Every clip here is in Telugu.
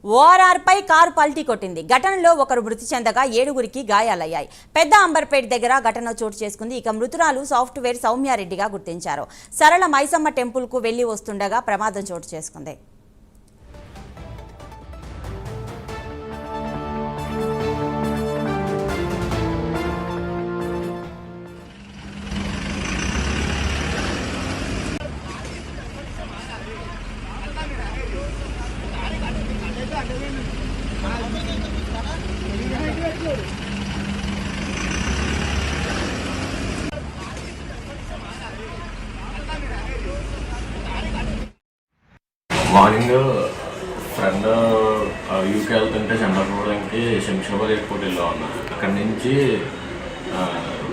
ఓఆర్ఆర్పై కారు పల్టీ కొట్టింది. ఘటనలో ఒకరు మృతి చెందగా 7గురికి గాయాలయ్యాయి. పెద్ద అంబర్పేట దగ్గర ఘటన చోటు చేసుకుంది. ఇక మృతురాలు సాఫ్ట్వేర్ సౌమ్యారెడ్డిగా గుర్తించారు. సరళ మైసమ్మ టెంపుల్కు వెళ్లి వస్తుండగా ప్రమాదం చోటు చేసుకుంది. మార్నింగ్ ఫ్రెండ్ యూకే వెళ్తుంటే చంద్రపూడానికి శంషాబాద్ ఎయిర్పోర్ట్ వెళ్ళాం అన్న. అక్కడి నుంచి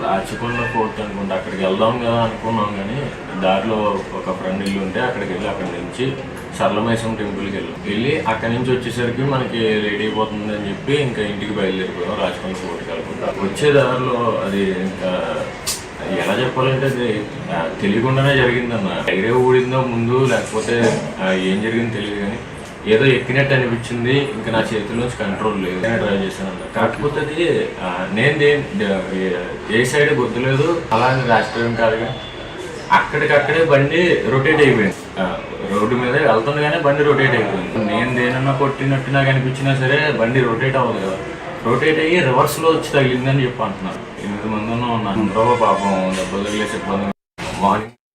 రాచకొండ ఫోర్ట్ అనుకుంటే అక్కడికి వెళ్దాం కదా అనుకున్నాం, కానీ దారిలో ఒక ఫ్రెండ్ ఇల్లు ఉంటే అక్కడికి వెళ్ళి అక్కడి నుంచి సరళమైసం టెంపుల్కి వెళ్ళి అక్కడి నుంచి వచ్చేసరికి మనకి లేట్ అయిపోతుంది అని చెప్పి ఇంకా ఇంటికి బయలుదేరిపోయాం. రాచకొండ ఫోర్ట్కి వెళ్ళకుండా వచ్చే దారిలో అది ఇంకా ఎలా చెప్పాలంటే అది తెలియకుండానే జరిగిందన్న. టైరే ఊడిందో ముందు లేకపోతే ఏం జరిగిందో తెలియదు, కానీ ఏదో ఎక్కినట్టు అనిపించింది. ఇంకా నా చేతిలోంచి కంట్రోల్ లేదు, డ్రైవ్ చేశాను అన్న. కాకపోతే అది నేను ఏ సైడ్ గుర్తులేదు, అలాగే రాష్ట్రం కాదుగా అక్కడికక్కడే బండి రొటేట్ అయిపోయింది. రోడ్డు మీద వెళ్తుండగానే బండి రొటేట్ అయిపోయింది. నేను దేనన్నా కొట్టినట్టు నాకు అనిపించినా సరే బండి రొటేట్ అవ్వదు కదా, రొటేట్ అయ్యి రివర్స్లో వచ్చి తగిలిందని చెప్పి అంటున్నారు. 8 మంది ఉన్నాం. అందరూ పాపం దెబ్బలు తగిలేసి మార్నింగ్